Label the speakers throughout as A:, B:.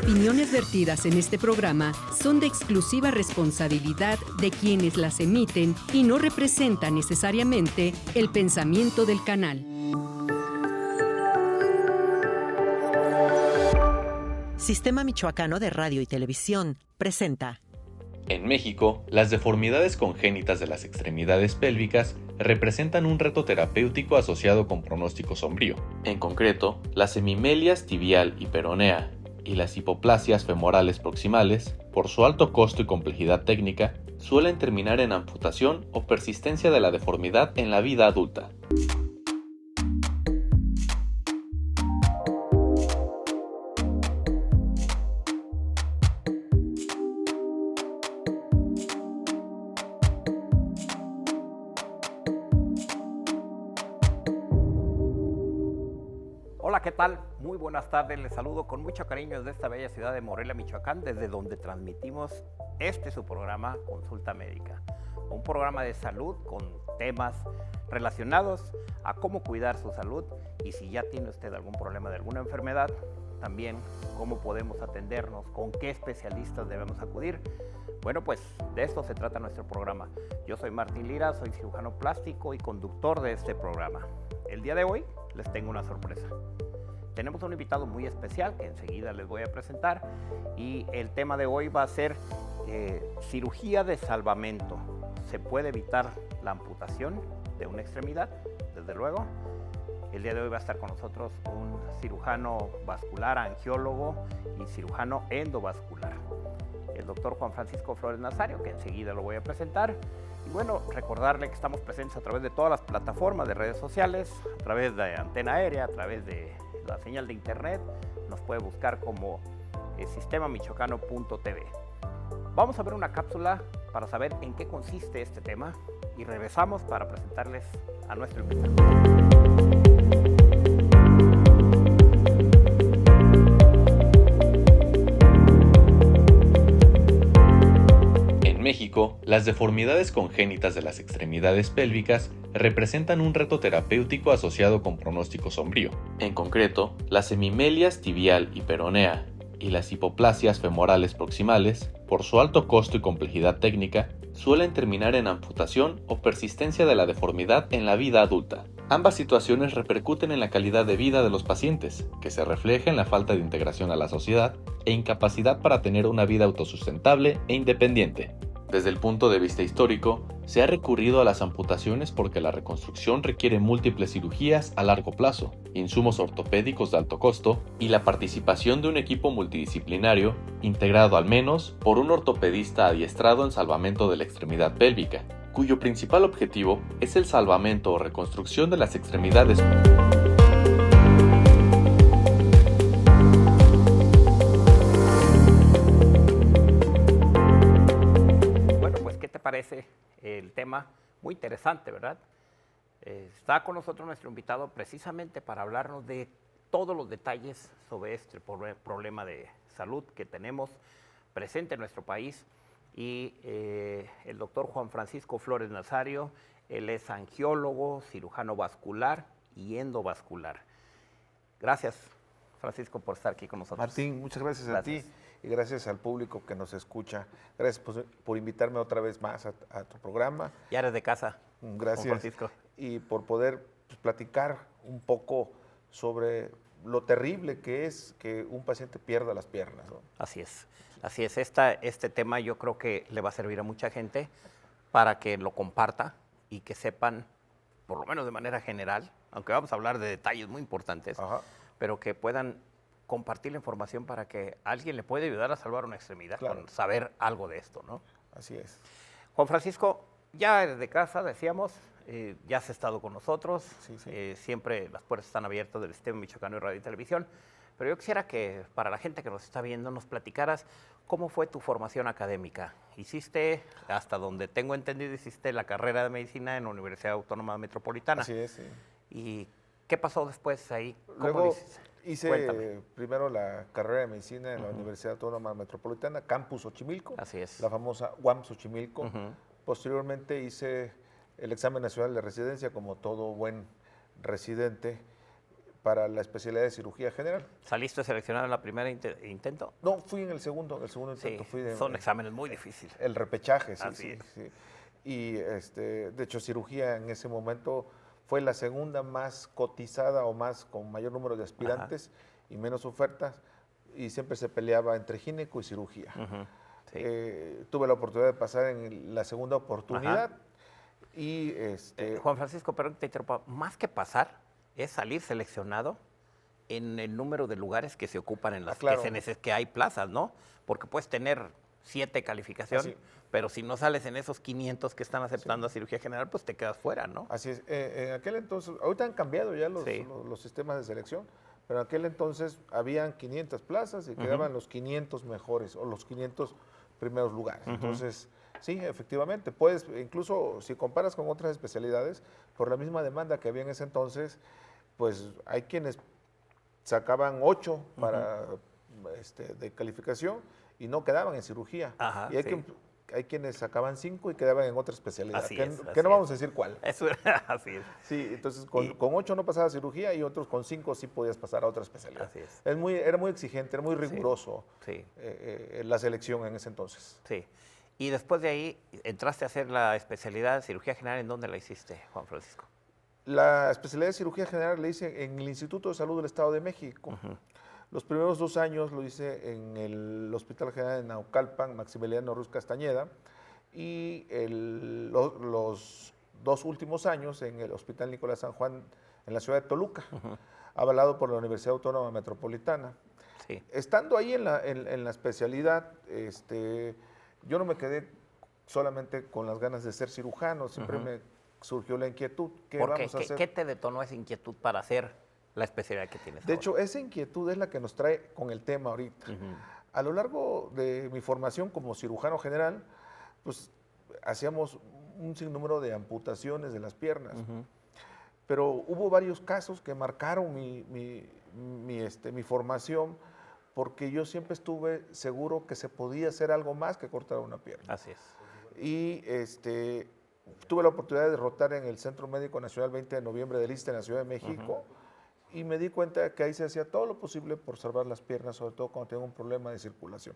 A: opiniones vertidas en este programa son de exclusiva responsabilidad de quienes las emiten y no representan necesariamente el pensamiento del canal.
B: Sistema Michoacano de Radio y Televisión presenta.
C: En México, las deformidades congénitas de las extremidades pélvicas representan un reto terapéutico asociado con pronóstico sombrío. En concreto, las hemimelias tibial y peronea y las hipoplasias femorales proximales, por su alto costo y complejidad técnica, suelen terminar en amputación o persistencia de la deformidad en la vida adulta.
D: Hola, ¿qué tal? Muy buenas tardes, les saludo con mucho cariño desde esta bella ciudad de Morelia, Michoacán, desde donde transmitimos su programa Consulta Médica, un programa de salud con temas relacionados a cómo cuidar su salud y si ya tiene usted algún problema de alguna enfermedad, también cómo podemos atendernos, con qué especialistas debemos acudir. Bueno, pues de esto se trata nuestro programa. Yo soy Martín Lira, soy cirujano plástico y conductor de este programa. El día de hoy les tengo una sorpresa. Tenemos un invitado muy especial que enseguida les voy a presentar y el tema de hoy va a ser cirugía de salvamento. ¿Se puede evitar la amputación de una extremidad? Desde luego. El día de hoy va a estar con nosotros un cirujano vascular, angiólogo y cirujano endovascular, el doctor Juan Francisco Flores Nazario, que enseguida lo voy a presentar. Y bueno, recordarle que estamos presentes a través de todas las plataformas de redes sociales, a través de Antena Aérea, a través de la señal de internet. Nos puede buscar como sistemamichoacano.tv. Vamos a ver una cápsula para saber en qué consiste este tema y regresamos para presentarles a nuestro invitado.
C: En México, las deformidades congénitas de las extremidades pélvicas representan un reto terapéutico asociado con pronóstico sombrío. En concreto, las hemimelias tibial y peronea y las hipoplasias femorales proximales, por su alto costo y complejidad técnica, suelen terminar en amputación o persistencia de la deformidad en la vida adulta. Ambas situaciones repercuten en la calidad de vida de los pacientes, que se refleja en la falta de integración a la sociedad e incapacidad para tener una vida autosustentable e independiente. Desde el punto de vista histórico, se ha recurrido a las amputaciones porque la reconstrucción requiere múltiples cirugías a largo plazo, insumos ortopédicos de alto costo y la participación de un equipo multidisciplinario integrado al menos por un ortopedista adiestrado en salvamento de la extremidad pélvica, cuyo principal objetivo es el salvamento o reconstrucción de las extremidades.
D: Parece el tema muy interesante, ¿verdad? Está con nosotros nuestro invitado precisamente para hablarnos de todos los detalles sobre este problema de salud que tenemos presente en nuestro país. Y el doctor Juan Francisco Flores Nazario, él es angiólogo, cirujano vascular y endovascular. Gracias, Francisco, por estar aquí con nosotros.
E: Martín, muchas gracias a ti y gracias al público que nos escucha. Gracias por invitarme otra vez más a tu programa.
D: Ya eres de casa.
E: Gracias.
D: Francisco.
E: Y por poder platicar un poco sobre lo terrible que es que un paciente pierda las piernas, ¿no?
D: Así es. Así es. Este tema yo creo que le va a servir a mucha gente para que lo comparta y que sepan, por lo menos de manera general, aunque vamos a hablar de detalles muy importantes, pero que puedan compartir la información para que alguien le pueda ayudar a salvar una extremidad, claro, con saber algo de esto, ¿no?
E: Así es.
D: Juan Francisco, ya desde casa, decíamos, ya has estado con nosotros, sí. Siempre las puertas están abiertas del Sistema Michoacano de Radio y Televisión, pero yo quisiera que para la gente que nos está viendo nos platicaras cómo fue tu formación académica. Hiciste, hasta donde tengo entendido, hiciste la carrera de medicina en la Universidad Autónoma Metropolitana.
E: Así es, sí.
D: ¿Y qué pasó después ahí?
E: Luego hice primero la carrera de medicina en la Universidad Autónoma Metropolitana, Campus Xochimilco.
D: Así es.
E: La famosa UAM Xochimilco. Posteriormente hice el examen nacional de residencia, como todo buen residente, para la especialidad de cirugía general.
D: ¿Saliste seleccionado en la primera intento?
E: No, fui en el segundo intento.
D: Sí,
E: Fui
D: son exámenes muy difíciles.
E: El repechaje, sí,
D: Así es.
E: sí. Y de hecho cirugía en ese momento fue la segunda más cotizada o más con mayor número de aspirantes y menos ofertas, y siempre se peleaba entre gineco y cirugía.
D: Sí.
E: Tuve la oportunidad de pasar en la segunda oportunidad y
D: Juan Francisco, perdón que te interrumpa, más que pasar es salir seleccionado en el número de lugares que se ocupan en las
E: claro.
D: que hay plazas, ¿no? Porque puedes tener 7 calificaciones, pero si no sales en esos 500 que están aceptando a cirugía general, pues te quedas fuera, ¿no?
E: Así es. En aquel entonces, ahorita han cambiado ya los sistemas de selección, pero en aquel entonces habían 500 plazas y quedaban los 500 mejores o los 500 primeros lugares. Entonces, sí, efectivamente, puedes, incluso si comparas con otras especialidades, por la misma demanda que había en ese entonces, pues hay quienes sacaban 8 para, de calificación y no quedaban en cirugía. Y hay quienes sacaban 5 y quedaban en otra especialidad, que no vamos a decir cuál.
D: Eso, así es.
E: Sí, entonces con 8 no pasaba a cirugía y otros con 5 sí podías pasar a otra especialidad.
D: Así es.
E: Era muy exigente, era muy riguroso
D: Sí.
E: La selección en ese entonces.
D: Sí. Y después de ahí, entraste a hacer la especialidad de cirugía general. ¿En dónde la hiciste, Juan Francisco?
E: La especialidad de cirugía general la hice en el Instituto de Salud del Estado de México. Los primeros 2 años lo hice en el Hospital General de Naucalpan, Maximiliano Ruz Castañeda, y los 2 últimos años en el Hospital Nicolás San Juan, en la ciudad de Toluca, avalado por la Universidad Autónoma Metropolitana.
D: Sí.
E: Estando ahí en la especialidad, yo no me quedé solamente con las ganas de ser cirujano, siempre me surgió la inquietud.
D: ¿Por qué? ¿Qué te detonó esa inquietud para hacer la especialidad que tienes
E: De
D: ahora?
E: hecho, esa inquietud es la que nos trae con el tema ahorita. A lo largo de mi formación como cirujano general, pues hacíamos un sinnúmero de amputaciones de las piernas. Pero hubo varios casos que marcaron mi formación, porque yo siempre estuve seguro que se podía hacer algo más que cortar una pierna.
D: Así es.
E: Y tuve la oportunidad de rotar en el Centro Médico Nacional 20 de noviembre del ISSSTE en la Ciudad de México, y me di cuenta que ahí se hacía todo lo posible por salvar las piernas, sobre todo cuando tengo un problema de circulación.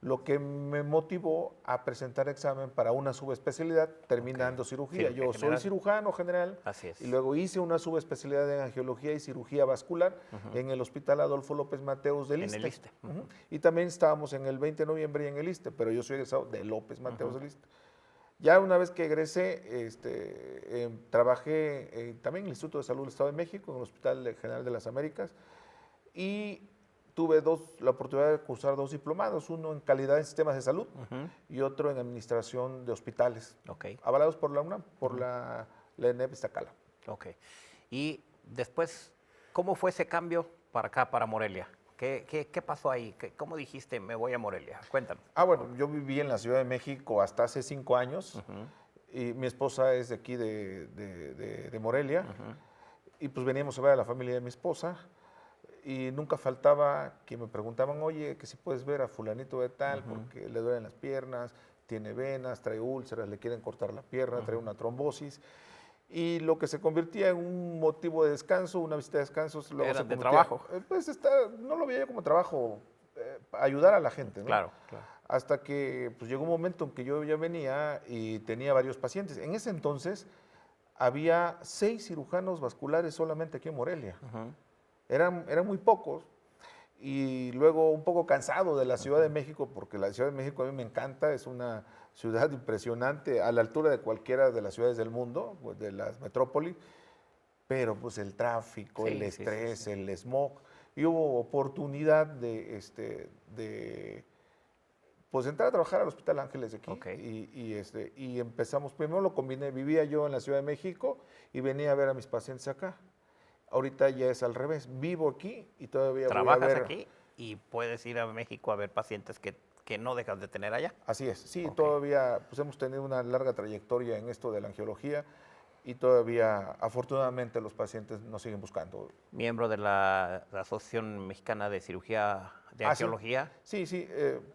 E: Lo que me motivó a presentar examen para una subespecialidad terminando cirugía.
D: Cirugía
E: Yo
D: general.
E: soy cirujano general.
D: Así es.
E: Y luego hice una subespecialidad en angiología y cirugía vascular en el Hospital Adolfo López Mateos del ISSSTE.
D: En el ISSSTE.
E: Y también estábamos en el 20 de noviembre en el ISSSTE, pero yo soy egresado de López Mateos del ISSSTE. Ya una vez que egresé, trabajé también en el Instituto de Salud del Estado de México, en el Hospital General de las Américas, y tuve la oportunidad de cursar 2 diplomados, uno en calidad en sistemas de salud y otro en administración de hospitales, avalados por la UNAM, por la ENEP Iztacala.
D: Ok. Y después, ¿cómo fue ese cambio para acá, para Morelia? ¿Qué pasó ahí? ¿Cómo dijiste, me voy a Morelia? Cuéntanos.
E: Bueno, yo viví en la Ciudad de México hasta hace 5 años, y mi esposa es de aquí, de Morelia, y pues veníamos a ver a la familia de mi esposa, y nunca faltaba que me preguntaban, oye, que si puedes ver a fulanito de tal, porque le duelen las piernas, tiene venas, trae úlceras, le quieren cortar la pierna, trae una trombosis. Y lo que se convertía en un motivo de descanso, una visita de descanso, luego
D: ¿Era
E: se
D: de
E: convertía,
D: trabajo?
E: Pues no lo veía yo como trabajo, ayudar a la gente, ¿no?
D: Claro, claro.
E: Hasta que pues, llegó un momento en que yo ya venía y tenía varios pacientes. En ese entonces había 6 cirujanos vasculares solamente aquí en Morelia. Eran muy pocos. Y luego un poco cansado de la Ciudad de México, porque la Ciudad de México a mí me encanta, es una ciudad impresionante, a la altura de cualquiera de las ciudades del mundo, pues, de las metrópolis, pero pues el tráfico, el estrés, el smog, y hubo oportunidad de pues entrar a trabajar al Hospital Ángeles de aquí, y empezamos, primero lo combiné, vivía yo en la Ciudad de México y venía a ver a mis pacientes acá. Ahorita ya es al revés, vivo aquí y todavía
D: ¿Trabajas
E: voy a ver.
D: aquí y puedes ir a México a ver pacientes que no dejas de tener allá?
E: Así es, sí, todavía pues hemos tenido una larga trayectoria en esto de la angiología y todavía afortunadamente los pacientes nos siguen buscando.
D: ¿Miembro de la Asociación Mexicana de Cirugía de Angiología?
E: Sí,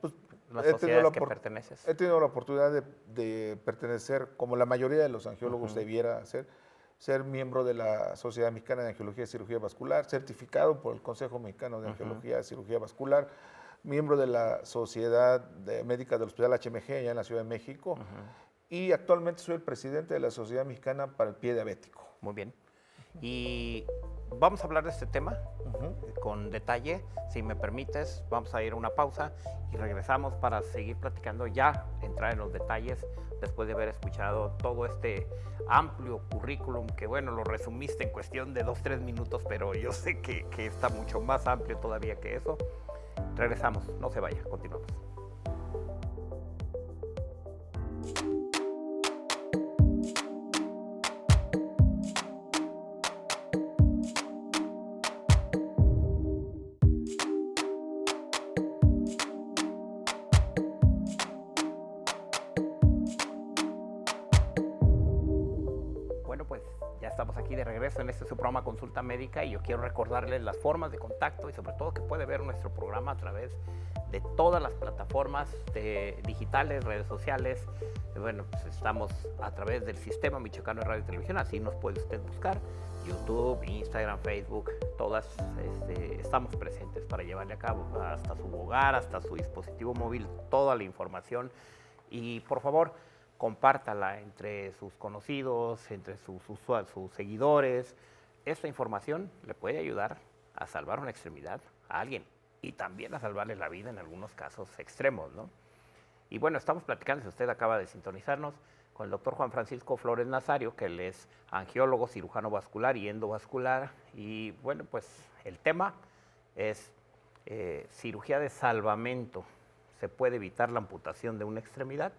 E: pues
D: ¿Las sociedades que perteneces?
E: He tenido la oportunidad de pertenecer, como la mayoría de los angiólogos debiera hacer, ser miembro de la Sociedad Mexicana de Angiología y Cirugía Vascular, certificado por el Consejo Mexicano de Angiología y Cirugía Vascular, miembro de la Sociedad Médica del Hospital HMG allá en la Ciudad de México, y actualmente soy el presidente de la Sociedad Mexicana para el Pie Diabético.
D: Muy bien. Y vamos a hablar de este tema con detalle. Si me permites, vamos a ir a una pausa y regresamos para seguir platicando, ya entrar en los detalles después de haber escuchado todo este amplio currículum que, bueno, lo resumiste en cuestión de 2-3 minutos, pero yo sé que está mucho más amplio todavía que eso. Regresamos, no se vaya, continuamos. Estamos aquí de regreso en este su programa Consulta Médica y yo quiero recordarles las formas de contacto y sobre todo que puede ver nuestro programa a través de todas las plataformas digitales, redes sociales. Bueno, pues estamos a través del Sistema Michoacano de Radio y Televisión, así nos puede usted buscar, YouTube, Instagram, Facebook, todas estamos presentes para llevarle a cabo hasta su hogar, hasta su dispositivo móvil, toda la información. Y por favor, compártala entre sus conocidos, entre sus seguidores. Esta información le puede ayudar a salvar una extremidad a alguien y también a salvarle la vida en algunos casos extremos, ¿no? Y bueno, estamos platicando, si usted acaba de sintonizarnos, con el doctor Juan Francisco Flores Nazario, que él es angiólogo, cirujano vascular y endovascular. Y bueno, pues el tema es cirugía de salvamento. ¿Se puede evitar la amputación de una extremidad?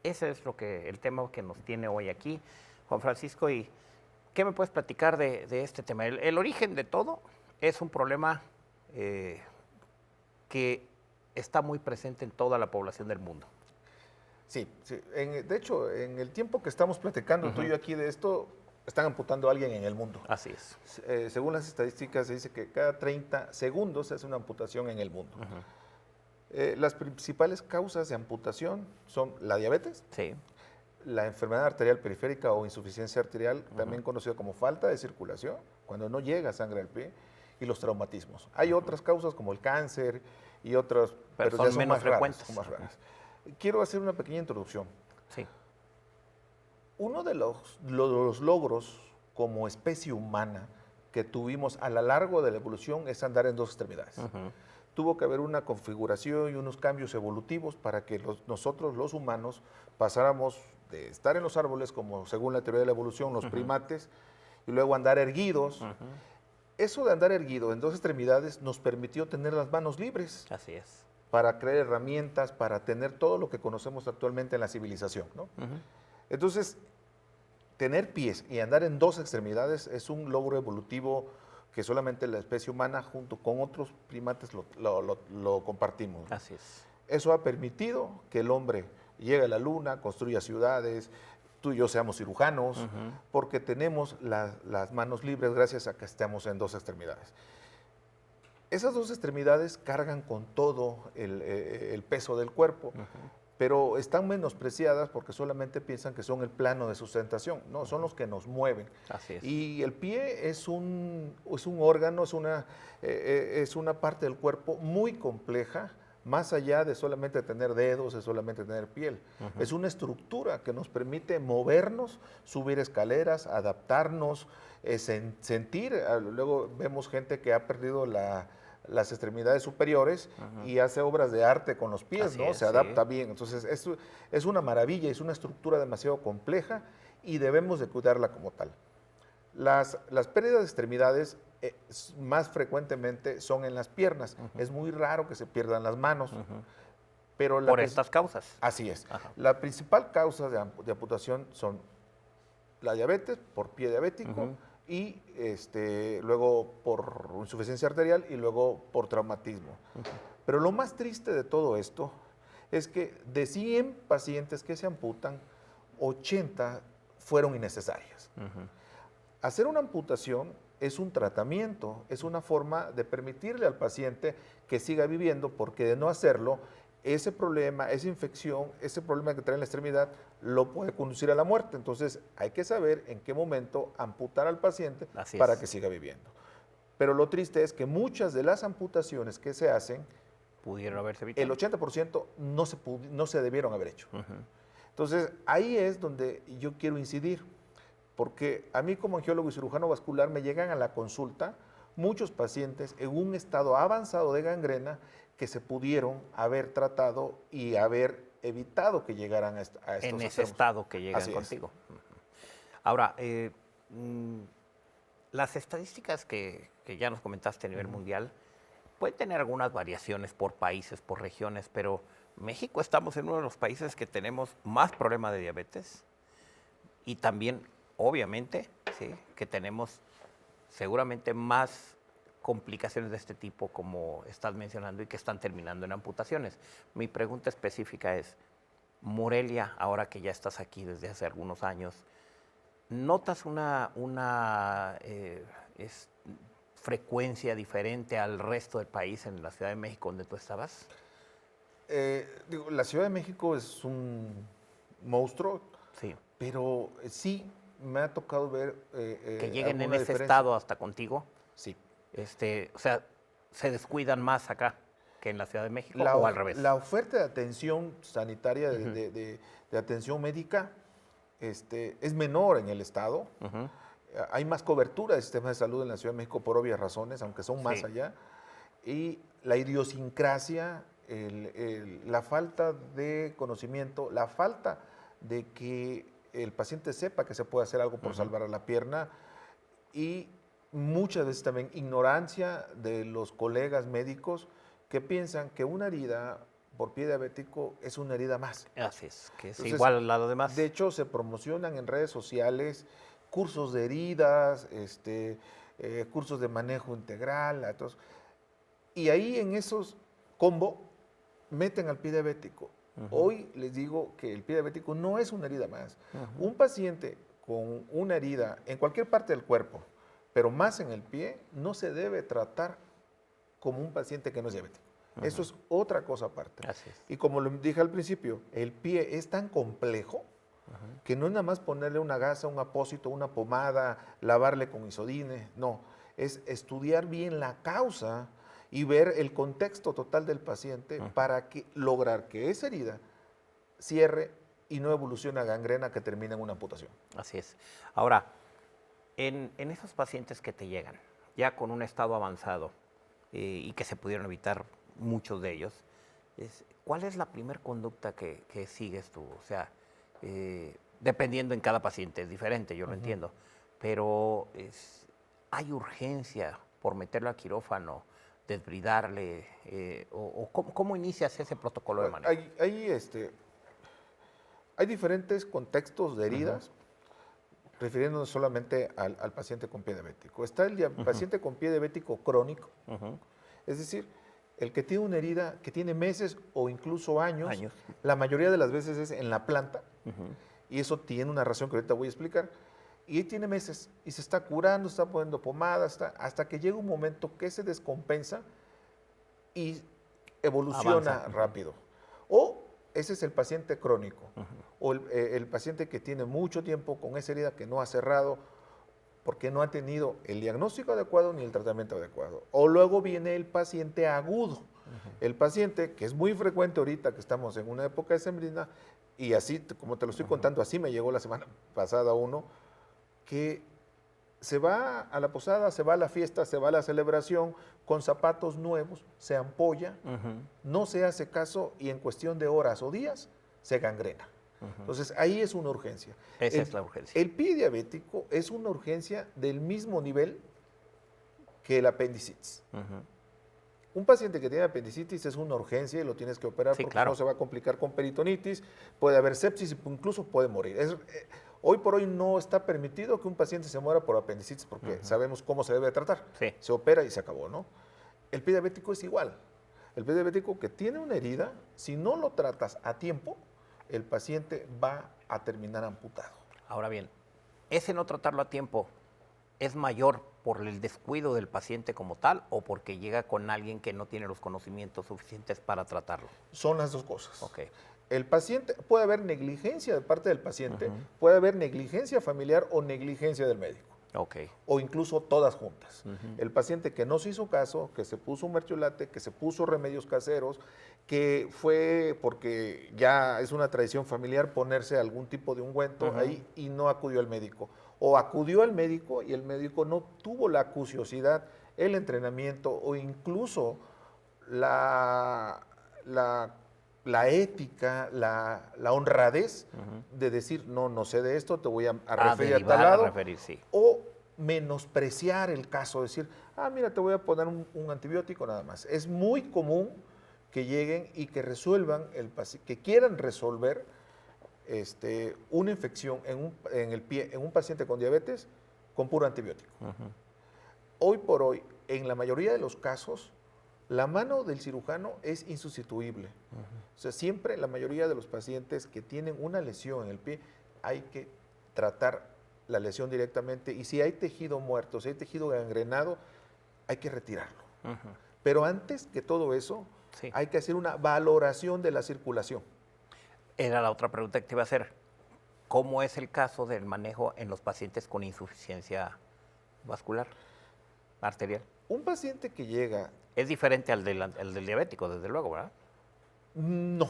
D: Ese es el tema que nos tiene hoy aquí, Juan Francisco. ¿Y qué me puedes platicar de este tema? El origen de todo es un problema que está muy presente en toda la población del mundo.
E: Sí, sí. De hecho, en el tiempo que estamos platicando tú y yo aquí de esto, están amputando a alguien en el mundo.
D: Así es.
E: Según las estadísticas, se dice que cada 30 segundos se hace una amputación en el mundo. Las principales causas de amputación son la diabetes,
D: sí,
E: la enfermedad arterial periférica o insuficiencia arterial, también conocida como falta de circulación, cuando no llega sangre al pie, y los traumatismos. Hay otras causas como el cáncer y otras, pero
D: son
E: ya son
D: menos
E: más
D: frecuentes.
E: raras, son más raras. Quiero hacer una pequeña introducción.
D: Sí.
E: Uno de los logros como especie humana que tuvimos a lo largo de la evolución es andar en dos extremidades. Tuvo que haber una configuración y unos cambios evolutivos para que nosotros, los humanos, pasáramos de estar en los árboles, como según la teoría de la evolución, los primates, y luego andar erguidos. Eso de andar erguido en dos extremidades nos permitió tener las manos libres.
D: Así es.
E: Para crear herramientas, para tener todo lo que conocemos actualmente en la civilización, ¿no? Entonces, tener pies y andar en dos extremidades es un logro evolutivo que solamente la especie humana junto con otros primates lo compartimos.
D: Así es.
E: Eso ha permitido que el hombre llegue a la luna, construya ciudades, tú y yo seamos cirujanos, porque tenemos las manos libres gracias a que estamos en dos extremidades. Esas dos extremidades cargan con todo el peso del cuerpo, pero están menospreciadas porque solamente piensan que son el plano de sustentación. No, son los que nos mueven.
D: Así es.
E: Y el pie es un órgano, es una parte del cuerpo muy compleja, más allá de solamente tener dedos, de solamente tener piel. Es una estructura que nos permite movernos, subir escaleras, adaptarnos, sentir. Luego vemos gente que ha perdido las extremidades superiores y hace obras de arte con los pies,
D: Así
E: ¿no?
D: es,
E: Se adapta bien. Entonces, es una maravilla, es una estructura demasiado compleja y debemos de cuidarla como tal. Las pérdidas de extremidades más frecuentemente son en las piernas. Es muy raro que se pierdan las manos. Pero
D: por estas causas.
E: Así es. La principal causa de amputación son la diabetes, por pie diabético, y luego por insuficiencia arterial y luego por traumatismo. Pero lo más triste de todo esto es que de 100 pacientes que se amputan, 80 fueron innecesarias. Hacer una amputación es un tratamiento, es una forma de permitirle al paciente que siga viviendo, porque de no hacerlo, ese problema, esa infección, ese problema que trae en la extremidad, lo puede conducir a la muerte. Entonces hay que saber en qué momento amputar al paciente para que siga viviendo. Pero lo triste es que muchas de las amputaciones que se hacen,
D: pudieron haberse evitado.
E: El 80% no se debieron haber hecho. Entonces ahí es donde yo quiero incidir, porque a mí como angiólogo y cirujano vascular me llegan a la consulta muchos pacientes en un estado avanzado de gangrena que se pudieron haber tratado y haber evitado que llegaran a estos
D: en ese
E: extremos.
D: estado que llegan
E: Así
D: contigo. Ahora, las estadísticas que ya nos comentaste a nivel mundial pueden tener algunas variaciones por países, por regiones, pero México estamos en uno de los países que tenemos más problemas de diabetes y también, obviamente, ¿sí?, que tenemos seguramente más complicaciones de este tipo, como estás mencionando, y que están terminando en amputaciones. Mi pregunta específica es, Morelia, ahora que ya estás aquí desde hace algunos años, ¿notas una frecuencia diferente al resto del país en la Ciudad de México donde tú estabas?
E: La Ciudad de México es un monstruo,
D: Sí.
E: pero sí me ha tocado ver
D: Que lleguen en
E: alguna
D: ese
E: diferencia.
D: estado hasta contigo.
E: Sí.
D: O sea, ¿se descuidan más acá que en la Ciudad de México
E: La,
D: o al revés?
E: La oferta de atención sanitaria, de atención médica, es menor en el estado. Hay más cobertura del sistema de salud en la Ciudad de México por obvias razones, aunque son más allá. Y la idiosincrasia, la falta de conocimiento, la falta de que el paciente sepa que se puede hacer algo por salvar a la pierna, y muchas veces también ignorancia de los colegas médicos que piensan que una herida por pie diabético es una herida más.
D: Así es, que es
E: Entonces,
D: igual a lo demás.
E: De hecho, se promocionan en redes sociales cursos de heridas, cursos de manejo integral, y ahí en esos combo meten al pie diabético. Hoy les digo que el pie diabético no es una herida más. Un paciente con una herida en cualquier parte del cuerpo, pero más en el pie, no se debe tratar como un paciente que no es diabético. Eso es otra cosa aparte.
D: Así es.
E: Y como lo dije al principio, el pie es tan complejo que no es nada más ponerle una gasa, un apósito, una pomada, lavarle con isodine. No, es estudiar bien la causa y ver el contexto total del paciente para lograr que esa herida cierre y no evolucione a gangrena que termina en una amputación.
D: Así es. Ahora, en esos pacientes que te llegan, ya con un estado avanzado y que se pudieron evitar muchos de ellos, ¿cuál es la primera conducta que sigues tú? O sea, dependiendo en cada paciente, es diferente, yo lo entiendo, pero ¿hay urgencia por meterlo a quirófano, desbridarle? ¿Cómo inicias ese protocolo de manejo?
E: Hay diferentes contextos de heridas, refiriéndonos solamente al paciente con pie diabético. Está el paciente con pie diabético crónico, es decir, el que tiene una herida que tiene meses o incluso años. La mayoría de las veces es en la planta, y eso tiene una razón que ahorita voy a explicar, y tiene meses, y se está curando, está poniendo pomada, hasta que llega un momento que se descompensa y evoluciona
D: Avanza.
E: rápido. O ese es el paciente crónico, o el paciente que tiene mucho tiempo con esa herida que no ha cerrado, porque no ha tenido el diagnóstico adecuado ni el tratamiento adecuado. O luego viene el paciente agudo, el paciente que es muy frecuente ahorita que estamos en una época decembrina, y así, como te lo estoy contando, así me llegó la semana pasada uno, que se va a la posada, se va a la fiesta, se va a la celebración con zapatos nuevos, se ampolla, no se hace caso y en cuestión de horas o días se gangrena. Entonces, ahí es una urgencia.
D: Esa es la urgencia.
E: El pie diabético es una urgencia del mismo nivel que el apendicitis. Un paciente que tiene apendicitis es una urgencia y lo tienes que operar porque no se va a complicar con peritonitis, puede haber sepsis e incluso puede morir. Hoy por hoy no está permitido que un paciente se muera por apendicitis porque sabemos cómo se debe tratar. Se opera y se acabó, ¿no? El pie diabético es igual. El pie diabético que tiene una herida, si no lo tratas a tiempo, el paciente va a terminar amputado.
D: Ahora bien, ese no tratarlo a tiempo, es mayor por el descuido del paciente como tal o porque llega con alguien que no tiene los conocimientos suficientes para tratarlo?
E: Son las dos cosas.
D: Ok.
E: El paciente, puede haber negligencia de parte del paciente, puede haber negligencia familiar o negligencia del médico.
D: Ok.
E: O incluso todas juntas. El paciente que no se hizo caso, que se puso un mertiolate, que se puso remedios caseros, que fue porque ya es una tradición familiar ponerse algún tipo de ungüento ahí y no acudió al médico. O acudió al médico y el médico no tuvo la acuciosidad, el entrenamiento o incluso la ética, la honradez de decir, no sé de esto, te voy a referir a tal lado.
D: Sí.
E: O menospreciar el caso, decir, mira, te voy a poner un antibiótico nada más. Es muy común que lleguen y que resuelvan, que quieran resolver una infección en el pie en un paciente con diabetes con puro antibiótico. Hoy por hoy, en la mayoría de los casos, la mano del cirujano es insustituible. O sea, siempre la mayoría de los pacientes que tienen una lesión en el pie, hay que tratar la lesión directamente y si hay tejido muerto, si hay tejido gangrenado, hay que retirarlo. Pero antes que todo eso, hay que hacer una valoración de la circulación.
D: Era la otra pregunta que te iba a hacer. ¿Cómo es el caso del manejo en los pacientes con insuficiencia vascular arterial?
E: Un paciente que llega...
D: Es diferente al del diabético, desde luego, ¿verdad?
E: No.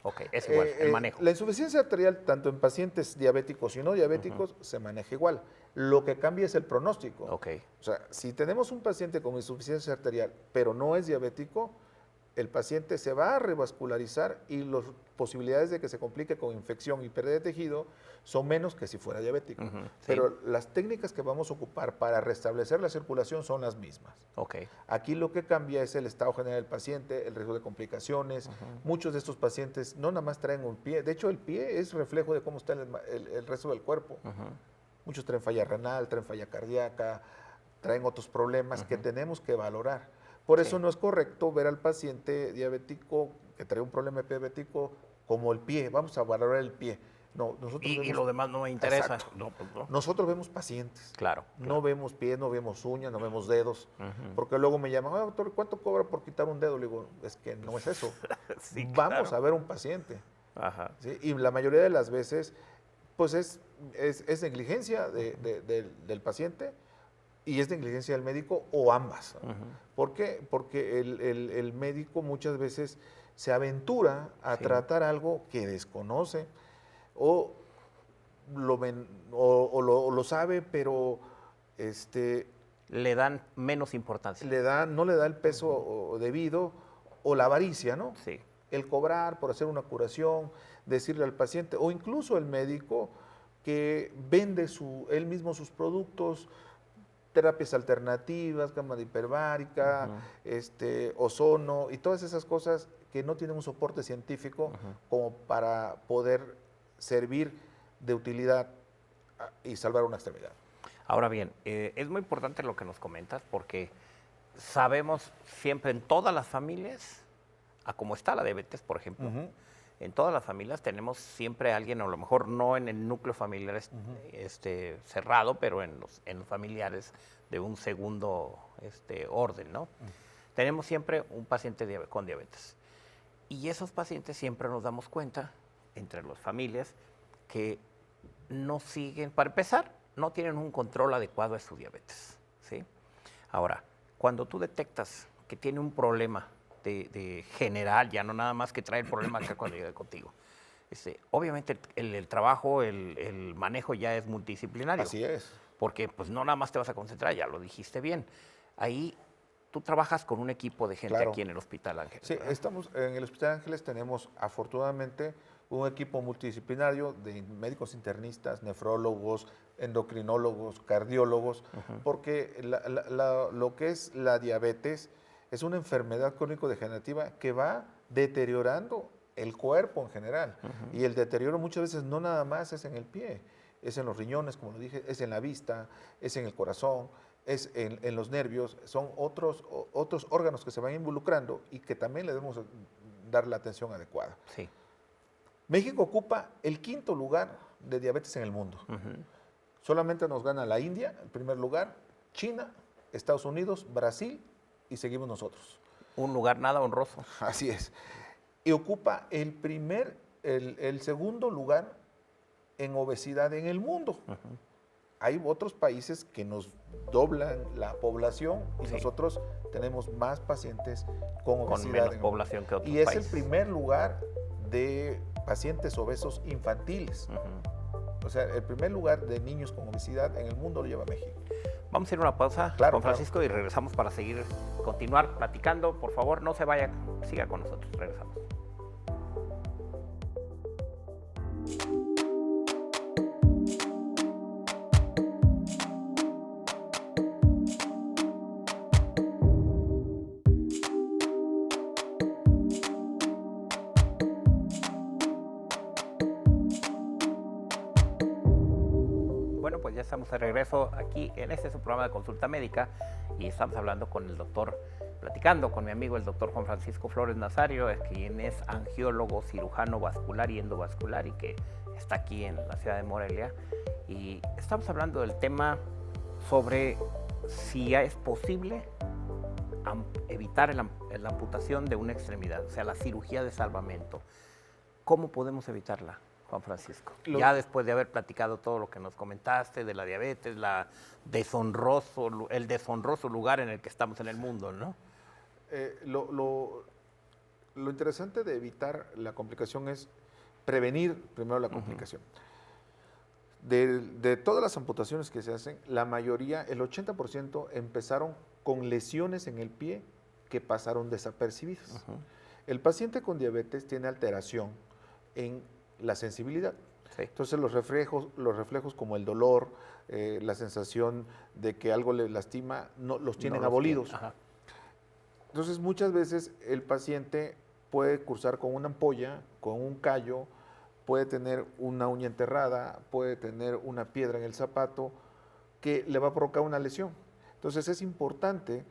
D: Ok, es igual, el manejo.
E: La insuficiencia arterial, tanto en pacientes diabéticos y no diabéticos, se maneja igual. Lo que cambia es el pronóstico.
D: Ok.
E: O sea, si tenemos un paciente con insuficiencia arterial, pero no es diabético, el paciente se va a revascularizar y las posibilidades de que se complique con infección y pérdida de tejido son menos que si fuera diabético. Pero las técnicas que vamos a ocupar para restablecer la circulación son las mismas.
D: Okay.
E: Aquí lo que cambia es el estado general del paciente, el riesgo de complicaciones. Muchos de estos pacientes no nada más traen un pie, de hecho el pie es reflejo de cómo está el resto del cuerpo. Muchos traen falla renal, traen falla cardíaca, traen otros problemas que tenemos que valorar. Por eso no es correcto ver al paciente diabético que trae un problema diabético como el pie. Vamos a valorar el pie. No, nosotros
D: y lo demás no me interesa. No, pues no.
E: Nosotros vemos pacientes.
D: Claro.
E: No vemos pies, no vemos uñas, no vemos dedos. Porque luego me llaman, doctor, ¿cuánto cobra por quitar un dedo? Le digo, es que no es eso. Vamos a ver un paciente. ¿Sí? Y la mayoría de las veces, pues es negligencia del paciente y es negligencia del médico o ambas. ¿Por qué? Porque el médico muchas veces se aventura a tratar algo que desconoce o lo sabe, pero
D: le dan menos importancia.
E: No le da el peso debido o la avaricia, ¿no?
D: Sí.
E: El cobrar por hacer una curación, decirle al paciente o incluso el médico que vende él mismo sus productos, terapias alternativas, cámara hiperbárica, ozono y todas esas cosas que no tienen un soporte científico como para poder servir de utilidad y salvar una extremidad.
D: Ahora bien, es muy importante lo que nos comentas porque sabemos siempre en todas las familias, a cómo está la diabetes, por ejemplo, en todas las familias tenemos siempre a alguien, a lo mejor no en el núcleo familiar cerrado, pero en los familiares de un segundo orden, ¿no? Tenemos siempre un paciente con diabetes. Y esos pacientes siempre nos damos cuenta, entre las familias, que no siguen, para empezar, no tienen un control adecuado de su diabetes, ¿sí? Ahora, cuando tú detectas que tiene un problema de general, ya no nada más que trae el problema acá cuando llega contigo. Obviamente el trabajo, el manejo ya es multidisciplinario.
E: Así es.
D: Porque pues no nada más te vas a concentrar, ya lo dijiste bien. Ahí tú trabajas con un equipo de gente aquí en el Hospital Ángeles.
E: Sí, en el Hospital Ángeles tenemos afortunadamente un equipo multidisciplinario de médicos internistas, nefrólogos, endocrinólogos, cardiólogos, porque lo que es la diabetes es una enfermedad crónico-degenerativa que va deteriorando el cuerpo en general. Y el deterioro muchas veces no nada más es en el pie, es en los riñones, como lo dije, es en la vista, es en el corazón, es en los nervios, son otros órganos que se van involucrando y que también le debemos dar la atención adecuada.
D: Sí.
E: México ocupa el 5º lugar de diabetes en el mundo. Solamente nos gana la India, en primer lugar, China, Estados Unidos, Brasil y seguimos nosotros.
D: Un lugar nada honroso.
E: Así es. Y ocupa el segundo lugar en obesidad en el mundo. Hay otros países que nos doblan la población y nosotros tenemos más pacientes con obesidad.
D: Con menos población que otros
E: y es
D: países.
E: el primer lugar de pacientes obesos infantiles. O sea, el primer lugar de niños con obesidad en el mundo lo lleva México.
D: Vamos a ir a una pausa,
E: Claro,
D: con Francisco, y regresamos para continuar platicando. Por favor, no se vaya, siga con nosotros. Regresamos. Bueno, pues ya estamos de regreso aquí en este su programa de consulta médica y estamos hablando con el doctor, platicando con mi amigo el doctor Juan Francisco Flores Nazario, quien es angiólogo, cirujano vascular y endovascular y que está aquí en la ciudad de Morelia. Y estamos hablando del tema sobre si ya es posible evitar la amputación de una extremidad, o sea, la cirugía de salvamento. ¿Cómo podemos evitarla, Juan Francisco? Ya después de haber platicado todo lo que nos comentaste de la diabetes, el deshonroso lugar en el que estamos en el mundo, ¿no?
E: Lo interesante de evitar la complicación es prevenir primero la complicación. De todas las amputaciones que se hacen, la mayoría, el 80%, empezaron con lesiones en el pie que pasaron desapercibidas. El paciente con diabetes tiene alteración en la sensibilidad. Sí. Entonces los reflejos como el dolor, la sensación de que algo le lastima, los tienen abolidos. Entonces muchas veces el paciente puede cursar con una ampolla, con un callo, puede tener una uña enterrada, puede tener una piedra en el zapato que le va a provocar una lesión. Entonces es importante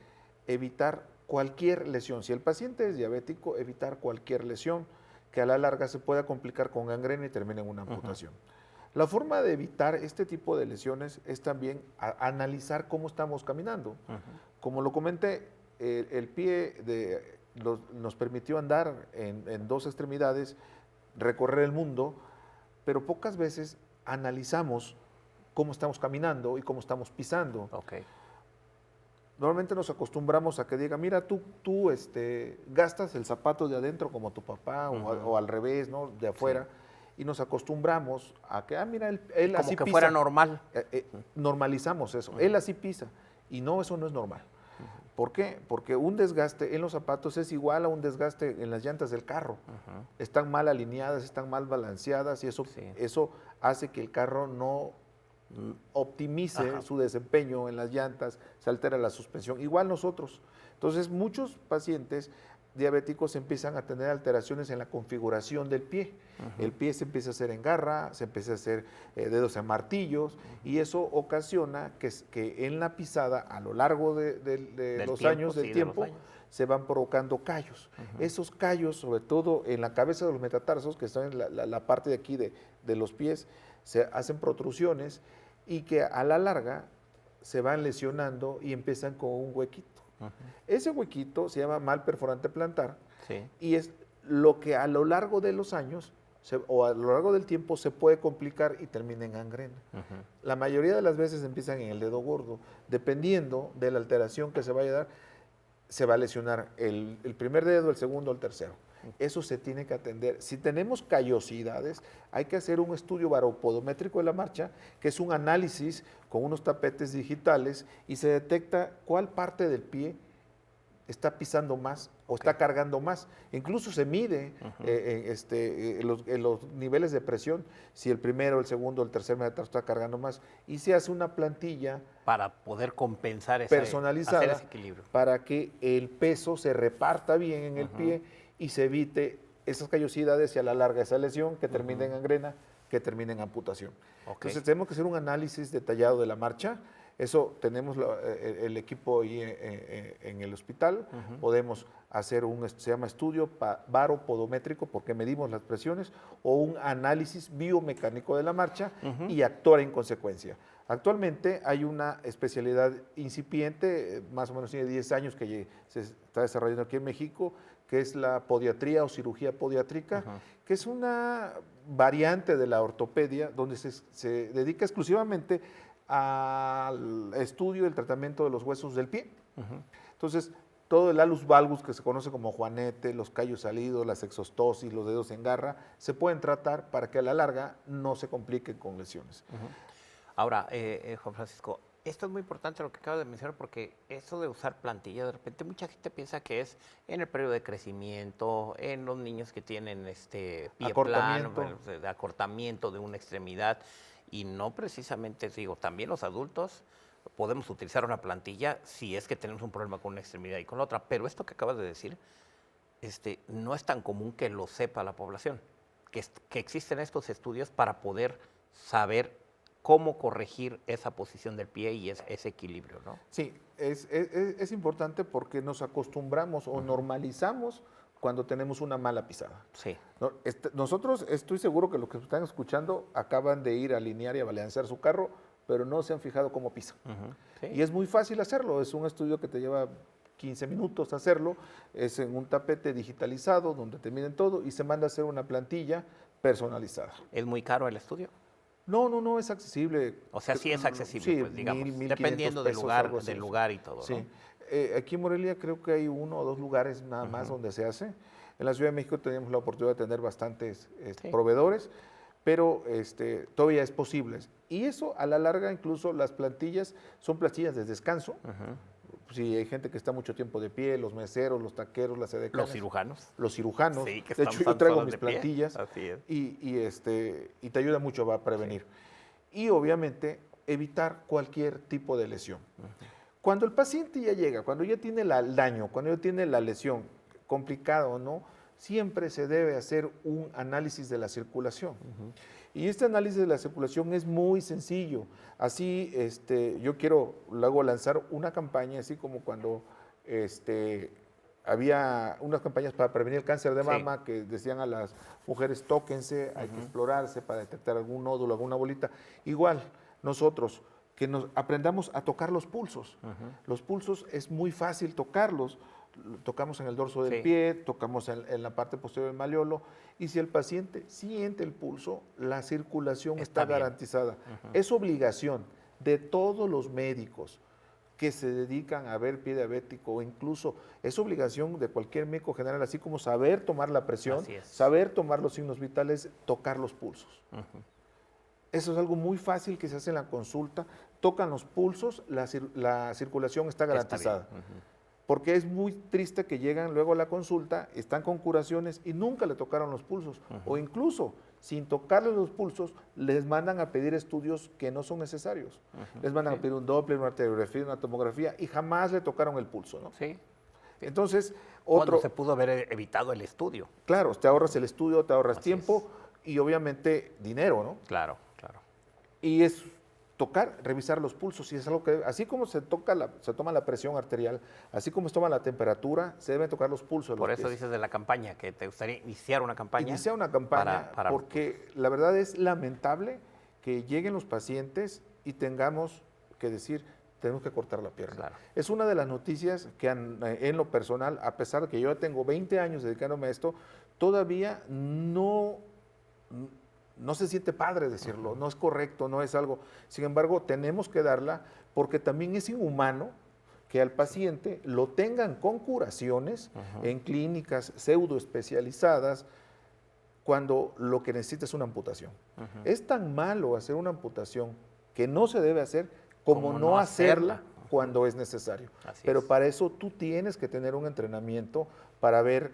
E: evitar cualquier lesión. Si el paciente es diabético, evitar cualquier lesión que a la larga se pueda complicar con gangrena y termine en una amputación. La forma de evitar este tipo de lesiones es también analizar cómo estamos caminando. Como lo comenté, el pie nos permitió andar en dos extremidades, recorrer el mundo, pero pocas veces analizamos cómo estamos caminando y cómo estamos pisando. Normalmente nos acostumbramos a que diga, mira, tú gastas el zapato de adentro como tu papá o al revés, ¿no? De afuera, y nos acostumbramos a que, mira, él
D: como
E: así
D: que
E: pisa.
D: fuera normal.
E: Normalizamos eso, él así pisa, y no, eso no es normal. ¿Por qué? Porque un desgaste en los zapatos es igual a un desgaste en las llantas del carro. Están mal alineadas, están mal balanceadas y eso hace que el carro no optimice su desempeño en las llantas, se altera la suspensión. Igual nosotros. Entonces muchos pacientes diabéticos empiezan a tener alteraciones en la configuración del pie. El pie se empieza a hacer en garra, se empieza a hacer dedos en martillos y eso ocasiona que en la pisada a lo largo de los años se van provocando callos. Esos callos, sobre todo en la cabeza de los metatarsos, que están en la parte de aquí de los pies, se hacen protrusiones y que a la larga se van lesionando y empiezan con un huequito. Ese huequito se llama mal perforante plantar y es lo que a lo largo de los años o a lo largo del tiempo se puede complicar y termina en gangrena. La mayoría de las veces empiezan en el dedo gordo. Dependiendo de la alteración que se vaya a dar, se va a lesionar el primer dedo, el segundo, el tercero. Eso se tiene que atender. Si tenemos callosidades, hay que hacer un estudio baropodométrico de la marcha, que es un análisis con unos tapetes digitales y se detecta cuál parte del pie está pisando más o está cargando más. Incluso se mide en los niveles de presión, si el primero, el segundo, el tercer metatarso está cargando más. Y se hace una plantilla
D: para poder compensar
E: personalizada,
D: hacer ese equilibrio,
E: para que el peso se reparta bien en el pie y se evite esas callosidades y a la larga esa lesión que termine en gangrena, que termine en amputación. Entonces tenemos que hacer un análisis detallado de la marcha. Eso tenemos el equipo ahí en el hospital. Podemos hacer se llama estudio baropodométrico porque medimos las presiones o un análisis biomecánico de la marcha y actuar en consecuencia. Actualmente hay una especialidad incipiente, más o menos tiene 10 años que se está desarrollando aquí en México, que es la podiatría o cirugía podiátrica, que es una variante de la ortopedia donde se dedica exclusivamente al estudio y el tratamiento de los huesos del pie. Entonces, todo el alus valgus, que se conoce como juanete, los callos salidos, la sexostosis, los dedos en garra, se pueden tratar para que a la larga no se compliquen con lesiones.
D: Ahora, Juan Francisco, esto es muy importante lo que acabas de mencionar, porque eso de usar plantilla, de repente mucha gente piensa que es en el periodo de crecimiento, en los niños que tienen pie plano, de acortamiento de una extremidad, y no precisamente, digo, también los adultos podemos utilizar una plantilla si es que tenemos un problema con una extremidad y con la otra, pero esto que acabas de decir, no es tan común que lo sepa la población, que existen estos estudios para poder saber cómo corregir esa posición del pie y ese equilibrio, ¿no?
E: Sí, es importante porque nos acostumbramos o normalizamos cuando tenemos una mala pisada.
D: Sí.
E: Nosotros, estoy seguro que los que están escuchando acaban de ir a alinear y a balancear su carro, pero no se han fijado cómo pisa.
D: Sí.
E: Y es muy fácil hacerlo, es un estudio que te lleva 15 minutos hacerlo, es en un tapete digitalizado donde te miden todo y se manda a hacer una plantilla personalizada.
D: ¿Es muy caro el estudio?
E: No, es accesible.
D: O sea, sí es accesible,
E: sí,
D: pues, digamos,
E: 1,500
D: dependiendo del
E: pesos,
D: lugar y todo,
E: sí.
D: ¿no?
E: Aquí en Morelia creo que hay 1 o 2 lugares nada más donde se hace. En la Ciudad de México tenemos la oportunidad de tener bastantes proveedores, pero todavía es posible. Y eso a la larga, incluso las plantillas son plantillas de descanso. Si hay gente que está mucho tiempo de pie, los meseros, los taqueros, las edecanes.
D: Los cirujanos.
E: Los cirujanos.
D: Sí, que
E: de hecho, yo traigo mis plantillas
D: Así es.
E: y te ayuda mucho a prevenir. Y obviamente evitar cualquier tipo de lesión. Cuando el paciente ya llega, cuando ya tiene el daño, cuando ya tiene la lesión, complicado o no, siempre se debe hacer un análisis de la circulación. Y este análisis de la circulación es muy sencillo. Así, yo quiero luego lanzar una campaña, así como cuando había unas campañas para prevenir el cáncer de mama que decían a las mujeres, tóquense, hay que explorarse para detectar algún nódulo, alguna bolita. Igual, nosotros, que nos aprendamos a tocar los pulsos. Los pulsos es muy fácil tocarlos. Tocamos en el dorso del pie, tocamos en la parte posterior del malleolo, y si el paciente siente el pulso, la circulación está garantizada. Es obligación de todos los médicos que se dedican a ver pie diabético, o incluso es obligación de cualquier médico general, así como saber tomar la presión, saber tomar los signos vitales, tocar los pulsos. Eso es algo muy fácil que se hace en la consulta, tocan los pulsos, la circulación está garantizada. Porque es muy triste que llegan luego a la consulta, están con curaciones y nunca le tocaron los pulsos. O incluso, sin tocarles los pulsos, les mandan a pedir estudios que no son necesarios. Les mandan a pedir un Doppler, una arteriografía, una tomografía, y jamás le tocaron el pulso, ¿no?
D: Sí.
E: Entonces,
D: cuando se pudo haber evitado el estudio.
E: Claro, te ahorras el estudio, te ahorras tiempo y obviamente dinero, ¿no?
D: Claro, claro.
E: Y es tocar, revisar los pulsos, y es algo que, así como se toma la presión arterial, así como se toma la temperatura, se deben tocar los pulsos.
D: Por eso dices de la campaña, que te gustaría iniciar una campaña.
E: Iniciar una campaña, porque la verdad es lamentable que lleguen los pacientes y tengamos que decir, tenemos que cortar la pierna.
D: Claro.
E: Es una de las noticias que en lo personal, a pesar de que yo ya tengo 20 años dedicándome a esto, todavía no se siente padre decirlo, no es correcto, no es algo. Sin embargo, tenemos que darla porque también es inhumano que al paciente lo tengan con curaciones en clínicas pseudo especializadas cuando lo que necesita es una amputación. Es tan malo hacer una amputación que no se debe hacer como no hacerla cuando es necesario. Pero para eso tú tienes que tener un entrenamiento para ver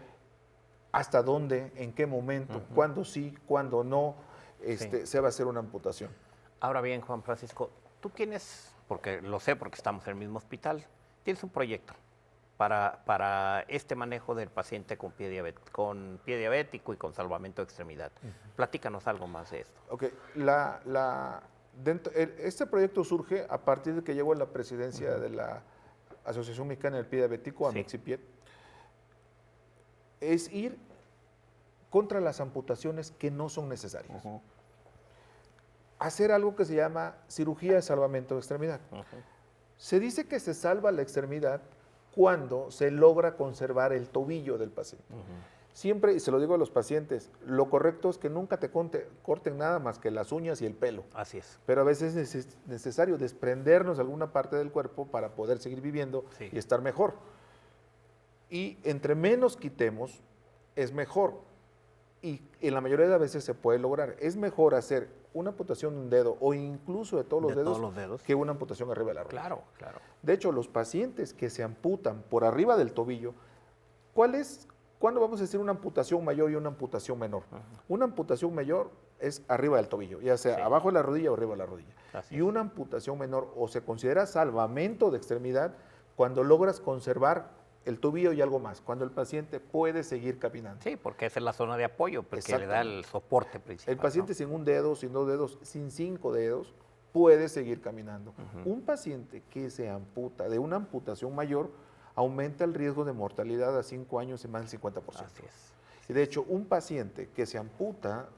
E: hasta dónde, en qué momento, cuándo sí, cuándo no, se va a hacer una amputación.
D: Ahora bien, Juan Francisco, tú tienes, porque lo sé porque estamos en el mismo hospital, tienes un proyecto para este manejo del paciente con pie diabético y con salvamento de extremidad. Platícanos algo más de esto.
E: Ok, este proyecto surge a partir de que llegó a la presidencia de la Asociación Mexicana del Pie Diabético, AMEXPIED. Es ir contra las amputaciones que no son necesarias. hacer algo que se llama cirugía de salvamento de extremidad. Se dice que se salva la extremidad cuando se logra conservar el tobillo del paciente. Siempre, y se lo digo a los pacientes, lo correcto es que nunca te corten nada más que las uñas y el pelo.
D: Así es.
E: Pero a veces es necesario desprendernos de alguna parte del cuerpo para poder seguir viviendo y estar mejor. Y entre menos quitemos, es mejor. Y en la mayoría de las veces se puede lograr. Es mejor hacer una amputación de un dedo o incluso de todos los dedos que una amputación arriba de la rodilla.
D: Claro, claro.
E: De hecho, los pacientes que se amputan por arriba del tobillo, ¿cuándo vamos a decir una amputación mayor y una amputación menor? Una amputación mayor es arriba del tobillo, ya sea abajo de la rodilla o arriba de la rodilla. Y una amputación menor o se considera salvamento de extremidad cuando logras conservar el tobillo y algo más, cuando el paciente puede seguir caminando.
D: Sí, porque esa es la zona de apoyo, porque le da el soporte principal.
E: El paciente sin un dedo, sin 2 dedos, sin 5 dedos, puede seguir caminando. Un paciente que se amputa de una amputación mayor aumenta el riesgo de mortalidad a 5 años en más del 50%.
D: Así es.
E: Y de hecho, un paciente que se amputa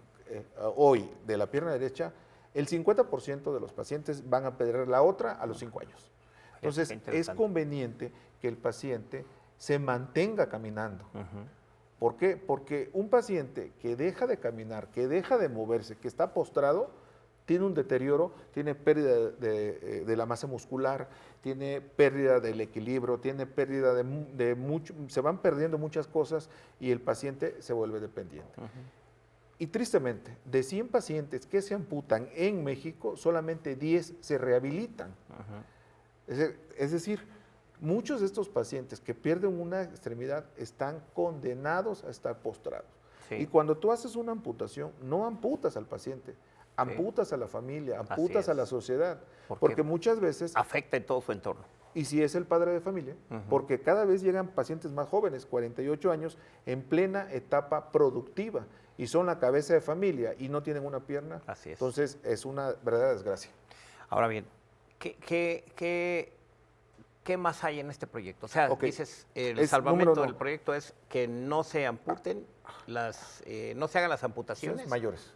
E: hoy de la pierna derecha, el 50% de los pacientes van a perder la otra a los 5 años. Entonces, es conveniente que el paciente se mantenga caminando. ¿Por qué? Porque un paciente que deja de caminar, que deja de moverse, que está postrado, tiene un deterioro, tiene pérdida de la masa muscular, tiene pérdida del equilibrio, tiene pérdida de mucho, se van perdiendo muchas cosas y el paciente se vuelve dependiente. Y tristemente, de 100 pacientes que se amputan en México, solamente 10 se rehabilitan. Es decir, muchos de estos pacientes que pierden una extremidad están condenados a estar postrados. Y cuando tú haces una amputación, no amputas al paciente, amputas a la familia, amputas a la sociedad, porque muchas veces
D: afecta en todo su entorno.
E: Y si es el padre de familia, porque cada vez llegan pacientes más jóvenes, 48 años, en plena etapa productiva, y son la cabeza de familia y no tienen una pierna, entonces es una verdadera desgracia.
D: Ahora bien, ¿qué más hay en este proyecto? O sea, dices, el salvamento del proyecto es que no se amputen, no se hagan las amputaciones
E: mayores.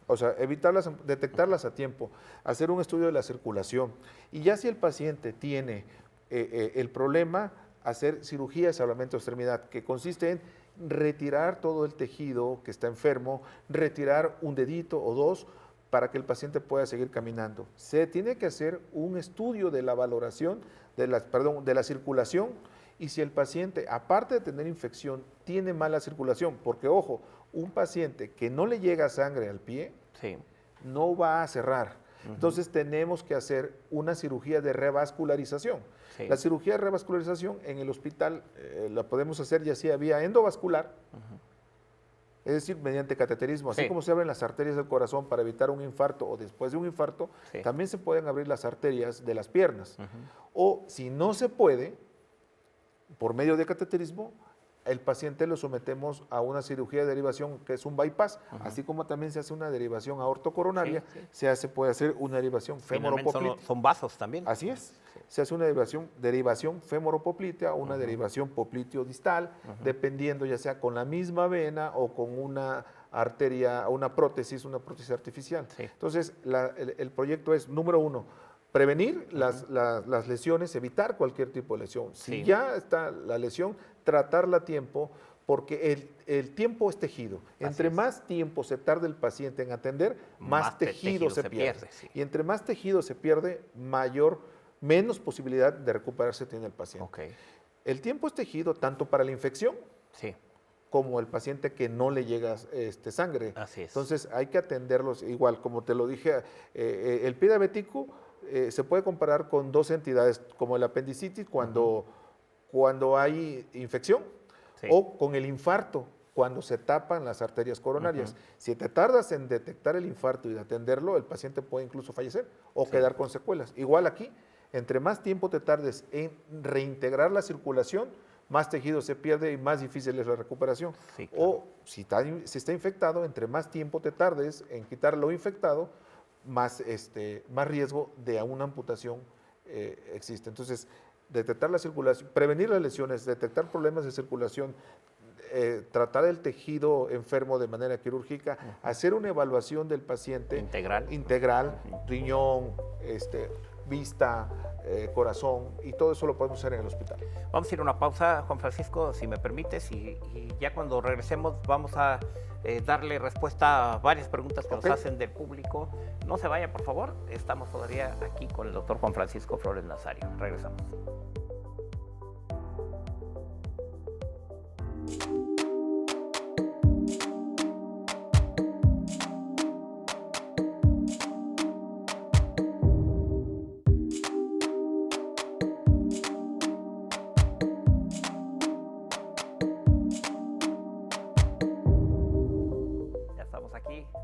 D: O
E: sea, detectarlas a tiempo, hacer un estudio de la circulación. Y ya si el paciente tiene el problema, hacer cirugía de salvamento de extremidad, que consiste en retirar todo el tejido que está enfermo, retirar un dedito o dos para que el paciente pueda seguir caminando. Se tiene que hacer un estudio de la valoración, de la circulación, y si el paciente, aparte de tener infección, tiene mala circulación, porque ojo, un paciente que no le llega sangre al pie, no va a cerrar. Entonces tenemos que hacer una cirugía de revascularización. La cirugía de revascularización en el hospital la podemos hacer ya sea vía endovascular, es decir, mediante cateterismo. Así como se abren las arterias del corazón para evitar un infarto o después de un infarto, también se pueden abrir las arterias de las piernas. O si no se puede, por medio de cateterismo, el paciente lo sometemos a una cirugía de derivación que es un bypass, así como también se hace una derivación aortocoronaria, puede hacer una derivación femoropoplítea.
D: Son vasos también.
E: Así es. Se hace una derivación femoropoplítea o una derivación popliteo-distal, dependiendo ya sea con la misma vena o con una arteria, una prótesis artificial. Entonces, el proyecto es, número 1, prevenir las lesiones, evitar cualquier tipo de lesión. Si ya está la lesión, tratarla a tiempo, porque el tiempo es tejido. Entre más tiempo se tarda el paciente en atender, más tejido se pierde. Y entre más tejido se pierde, menos posibilidad de recuperarse tiene el paciente. El tiempo es tejido tanto para la infección como el paciente que no le llega sangre. Entonces hay que atenderlos igual, como te lo dije, el pie diabético se puede comparar con dos entidades, como el apendicitis cuando hay infección, o con el infarto, cuando se tapan las arterias coronarias. Si te tardas en detectar el infarto y de atenderlo, el paciente puede incluso fallecer o quedar con secuelas. Igual aquí, entre más tiempo te tardes en reintegrar la circulación, más tejido se pierde y más difícil es la recuperación. O si está infectado, entre más tiempo te tardes en quitar lo infectado, más riesgo de una amputación existe. Entonces, detectar la circulación, prevenir las lesiones, detectar problemas de circulación, tratar el tejido enfermo de manera quirúrgica, hacer una evaluación del paciente integral, riñón, vista, corazón, y todo eso lo podemos hacer en el hospital.
D: Vamos a ir a una pausa, Juan Francisco, si me permites, y ya cuando regresemos vamos a darle respuesta a varias preguntas que nos hacen del público. No se vaya, por favor, estamos todavía aquí con el doctor Juan Francisco Flores Nazario. Regresamos.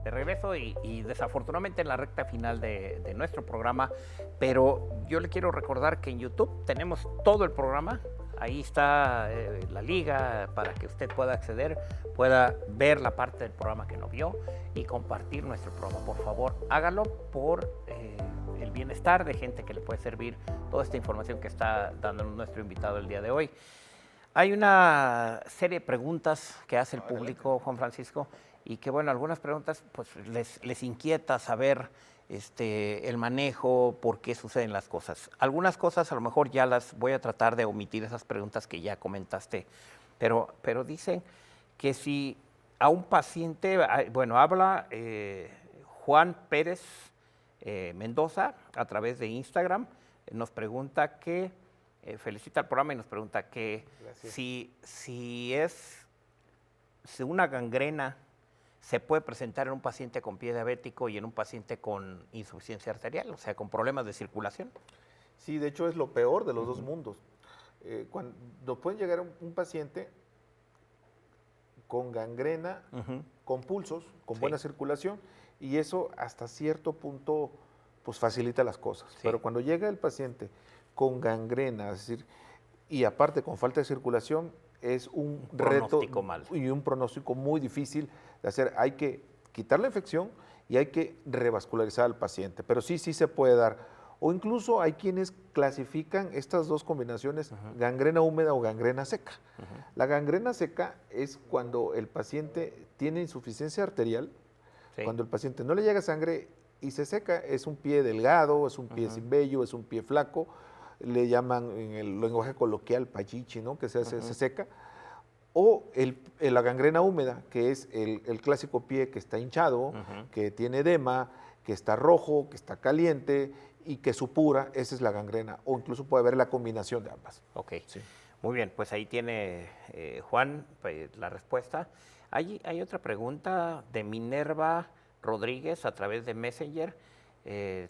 D: De regreso y desafortunadamente en la recta final de nuestro programa, pero yo le quiero recordar que en YouTube tenemos todo el programa, ahí está la liga para que usted pueda acceder, pueda ver la parte del programa que no vio y compartir nuestro programa. Por favor, hágalo por el bienestar de gente que le puede servir toda esta información que está dando nuestro invitado el día de hoy. Hay una serie de preguntas que hace el público, Juan Francisco, y que, bueno, algunas preguntas pues les inquieta saber el manejo, por qué suceden las cosas. Algunas cosas a lo mejor ya las voy a tratar de omitir, esas preguntas que ya comentaste, pero dicen que si a un paciente, bueno, habla Juan Pérez Mendoza a través de Instagram, nos pregunta que, felicita el programa y nos pregunta que si una gangrena se puede presentar en un paciente con pie diabético y en un paciente con insuficiencia arterial, o sea, con problemas de circulación.
E: Sí, de hecho es lo peor de los dos mundos. Cuando puede llegar un paciente con gangrena, con pulsos, con buena circulación, y eso hasta cierto punto pues facilita las cosas. Sí. Pero cuando llega el paciente con gangrena, es decir, y aparte con falta de circulación, es un reto y un pronóstico muy difícil de hacer. Hay que quitar la infección y hay que revascularizar al paciente, pero sí se puede dar. O incluso hay quienes clasifican estas dos combinaciones, gangrena húmeda o gangrena seca. La gangrena seca es cuando el paciente tiene insuficiencia arterial, cuando el paciente no le llega sangre y se seca, es un pie delgado, es un pie sin vello, es un pie flaco, le llaman en el lenguaje coloquial pachichi, ¿no? Que se seca. O la gangrena húmeda, que es el clásico pie que está hinchado, que tiene edema, que está rojo, que está caliente y que supura, esa es la gangrena. O incluso puede haber la combinación de ambas.
D: Ok, sí. Muy bien, pues ahí tiene Juan la respuesta. Hay otra pregunta de Minerva Rodríguez a través de Messenger.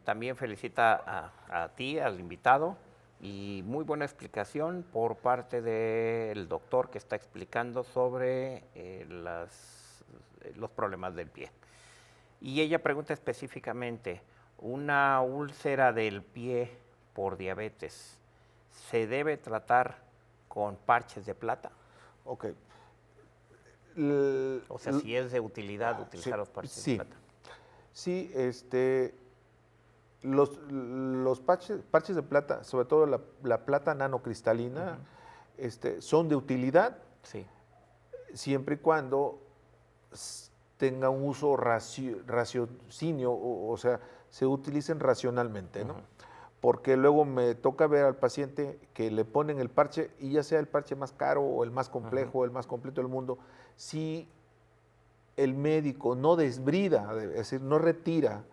D: También felicita a ti, al invitado. Y muy buena explicación por parte del doctor que está explicando sobre los problemas del pie. Y ella pregunta específicamente, ¿una úlcera del pie por diabetes se debe tratar con parches de plata?
E: Ok.
D: O sea, si es de utilidad utilizar los parches de plata.
E: Sí, los parches de plata, sobre todo la plata nanocristalina, son de utilidad, siempre y cuando tenga un uso raciocinio, o sea, se utilicen racionalmente, ¿no? Porque luego me toca ver al paciente que le ponen el parche, y ya sea el parche más caro o el más complejo, el más completo del mundo, si el médico no desbrida, es decir, no retira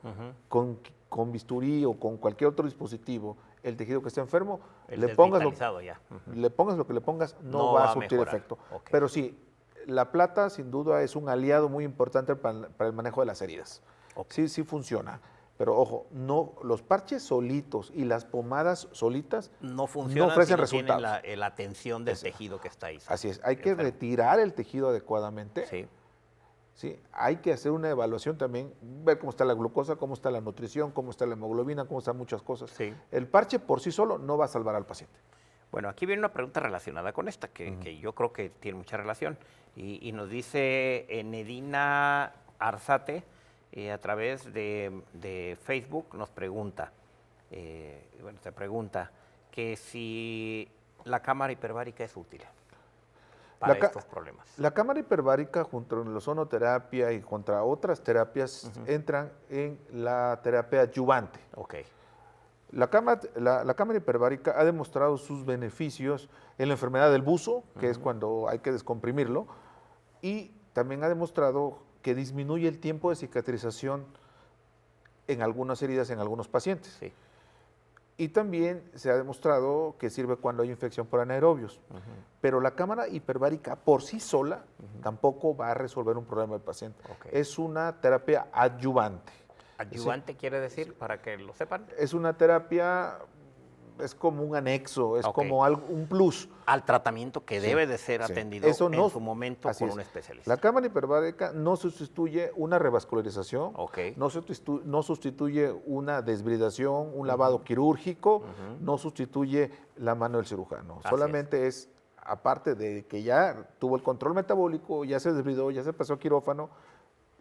E: con bisturí o con cualquier otro dispositivo el tejido que está enfermo, le pongas lo que le pongas, no va a surtir efecto. Okay. Pero sí, la plata sin duda es un aliado muy importante para el manejo de las heridas. Okay. Sí funciona. Pero ojo, no, los parches solitos y las pomadas solitas
D: no funcionan,
E: no ofrecen
D: si no
E: resultados.
D: Tienen la tensión del tejido que está ahí.
E: Así es, hay que retirar el tejido adecuadamente. Sí, hay que hacer una evaluación también, ver cómo está la glucosa, cómo está la nutrición, cómo está la hemoglobina, cómo están muchas cosas. Sí. El parche por sí solo no va a salvar al paciente.
D: Bueno, aquí viene una pregunta relacionada con esta, que yo creo que tiene mucha relación. Y nos dice Nedina Arzate, a través de Facebook, nos pregunta, te pregunta que si la cámara hiperbárica es útil. para estos problemas.
E: La cámara hiperbárica junto con la ozonoterapia y contra otras terapias entran en la terapia adyuvante.
D: Ok.
E: La cámara hiperbárica ha demostrado sus beneficios en la enfermedad del buzo, que es cuando hay que descomprimirlo, y también ha demostrado que disminuye el tiempo de cicatrización en algunas heridas en algunos pacientes.
D: Sí.
E: Y también se ha demostrado que sirve cuando hay infección por anaerobios. Pero la cámara hiperbárica por sí sola tampoco va a resolver un problema del paciente.
D: Ok.
E: Es una terapia adyuvante.
D: ¿Adyuvante quiere decir, para que lo sepan?
E: Es una terapia, es como un anexo, es
D: Ok.
E: como un plus.
D: Al tratamiento que debe de ser
E: Sí.
D: atendido
E: Eso no-
D: en su momento
E: así
D: por
E: es.
D: un especialista.
E: La cámara hiperbárica no sustituye una revascularización,
D: Ok.
E: no sustituye una desbridación, un lavado quirúrgico, no sustituye la mano del cirujano.
D: Así
E: Solamente es, aparte de que ya tuvo el control metabólico, ya se desbridó, ya se pasó a quirófano,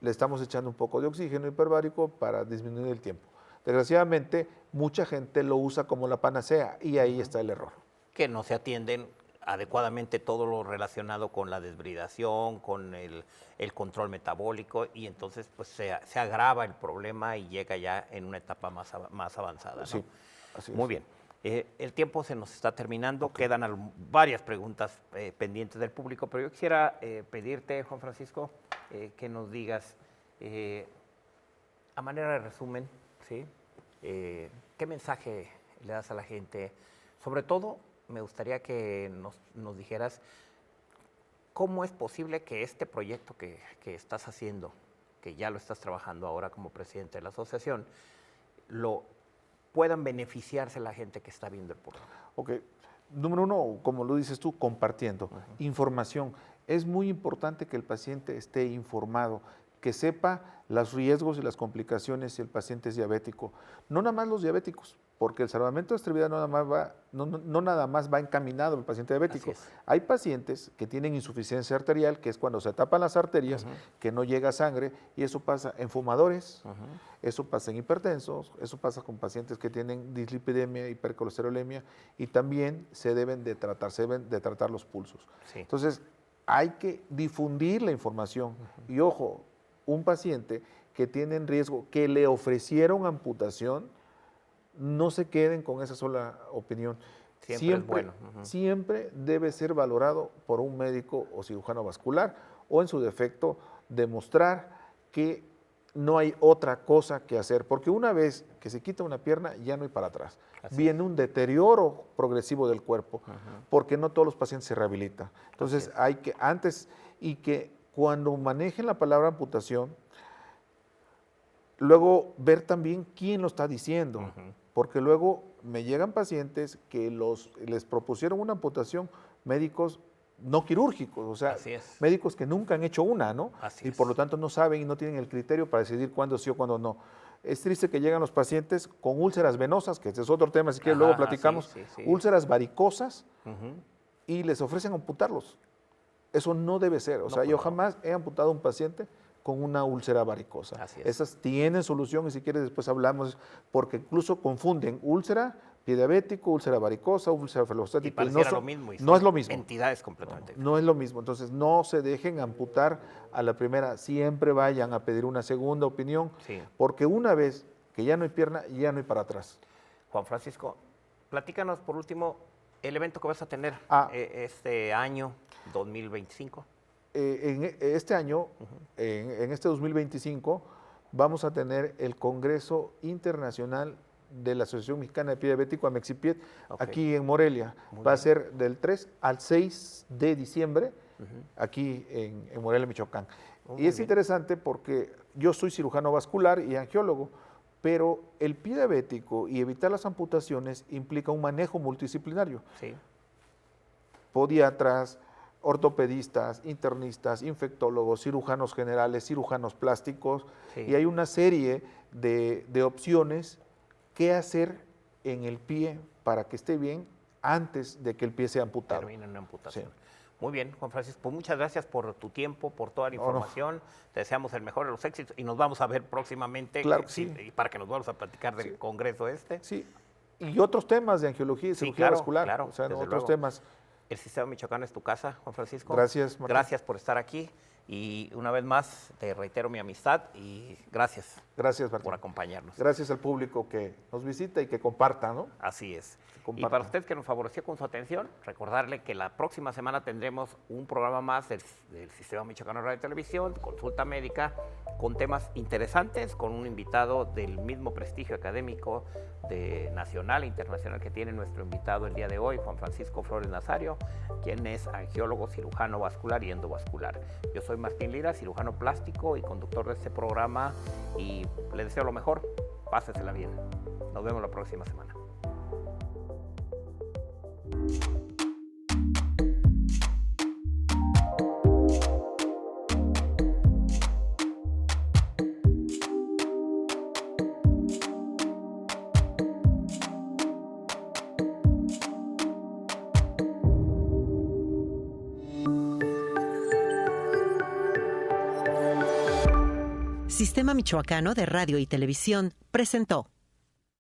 E: le estamos echando un poco de oxígeno hiperbárico para disminuir el tiempo. Desgraciadamente, mucha gente lo usa como la panacea y ahí está el error.
D: Que no se atienden adecuadamente todo lo relacionado con la desbridación, con el control metabólico, y entonces pues se agrava el problema y llega ya en una etapa más avanzada, ¿no?
E: Sí, así es.
D: Muy bien. El tiempo se nos está terminando, quedan varias preguntas pendientes del público, pero yo quisiera pedirte, Juan Francisco, que nos digas, a manera de resumen, ¿sí? ¿Qué mensaje le das a la gente? Sobre todo, me gustaría que nos dijeras cómo es posible que este proyecto que estás haciendo, que ya lo estás trabajando ahora como presidente de la asociación, lo puedan beneficiarse la gente que está viendo el programa.
E: Ok. Número uno, como lo dices tú, compartiendo. Información. Es muy importante que el paciente esté informado, que sepa los riesgos y las complicaciones si el paciente es diabético. No nada más los diabéticos, porque el salvamento de extremidad no nada más va encaminado al paciente diabético.
D: Así es.
E: Hay pacientes que tienen insuficiencia arterial, que es cuando se tapan las arterias, que no llega sangre, y eso pasa en fumadores, eso pasa en hipertensos, eso pasa con pacientes que tienen dislipidemia, hipercolesterolemia, y también se deben de tratar los pulsos.
D: Sí.
E: Entonces, hay que difundir la información. Y ojo, un paciente que tiene en riesgo, que le ofrecieron amputación, no se queden con esa sola opinión.
D: Siempre es bueno.
E: Siempre debe ser valorado por un médico o cirujano vascular, o en su defecto demostrar que no hay otra cosa que hacer, porque una vez que se quita una pierna ya no hay para atrás.
D: Así
E: Viene un deterioro progresivo del cuerpo, porque no todos los pacientes se rehabilitan. Entonces hay que que cuando manejen la palabra amputación, luego ver también quién lo está diciendo, porque luego me llegan pacientes que les propusieron una amputación, médicos no quirúrgicos, o sea,
D: Así es.
E: médicos que nunca han hecho una, ¿no?
D: Así
E: y
D: es.
E: por lo tanto no saben y no tienen el criterio para decidir cuándo sí o cuándo no. Es triste que llegan los pacientes con úlceras venosas, que este es otro tema, si quieres luego platicamos,
D: sí.
E: úlceras varicosas, y les ofrecen amputarlos. Eso no debe ser. O sea, yo jamás he amputado a un paciente con una úlcera varicosa.
D: Así es.
E: Esas tienen solución, y si quieres después hablamos, porque incluso confunden úlcera, pie diabético, úlcera varicosa, úlcera
D: Y
E: felostática.
D: pareciera lo mismo.
E: No es lo mismo.
D: Entidades completamente.
E: No es lo mismo. Entonces, no se dejen amputar a la primera. Siempre vayan a pedir una segunda opinión,
D: Sí.
E: porque una vez que ya no hay pierna, ya no hay para atrás.
D: Juan Francisco, platícanos por último el evento que vas a tener este año 2025.
E: En este año, en este 2025, vamos a tener el Congreso Internacional de la Asociación Mexicana de Pie Diabético, Amexipiet, aquí en Morelia. Va a ser del 3 al 6 de diciembre, aquí en Morelia, Michoacán. Y es interesante porque yo soy cirujano vascular y angiólogo, pero el pie diabético y evitar las amputaciones implica un manejo multidisciplinario.
D: Sí.
E: Podiatras, ortopedistas, internistas, infectólogos, cirujanos generales, cirujanos plásticos,
D: Sí.
E: y hay una serie de opciones que hacer en el pie para que esté bien antes de que el pie sea amputado.
D: Termina en una amputación.
E: Sí.
D: Muy bien, Juan Francisco, pues muchas gracias por tu tiempo, por toda la información. Te deseamos el mejor de los éxitos y nos vamos a ver próximamente.
E: Claro que sí.
D: Y para que nos vamos a platicar del congreso este.
E: Sí, y otros temas de angiología y cirugía
D: claro,
E: vascular,
D: claro,
E: o sea,
D: desde
E: otros
D: luego.
E: temas.
D: El Sistema Michoacano es tu casa, Juan Francisco.
E: Gracias, Martín.
D: Gracias por estar aquí. Y una vez más te reitero mi amistad y gracias.
E: Gracias, Martín.
D: Por acompañarnos.
E: Gracias al público que nos visita y que comparta, ¿no?
D: Así es.
E: Compartan.
D: Y para usted que nos favoreció con su atención, recordarle que la próxima semana tendremos un programa más del Sistema Michoacano de Radio y Televisión, Consulta Médica, con temas interesantes, con un invitado del mismo prestigio académico nacional e internacional que tiene nuestro invitado el día de hoy, Juan Francisco Flores Nazario, quien es angiólogo, cirujano vascular y endovascular. Yo soy Martín Lira, cirujano plástico y conductor de este programa, y le deseo lo mejor. Pásesela bien. Nos vemos la próxima semana.
B: Sistema Michoacano de Radio y Televisión presentó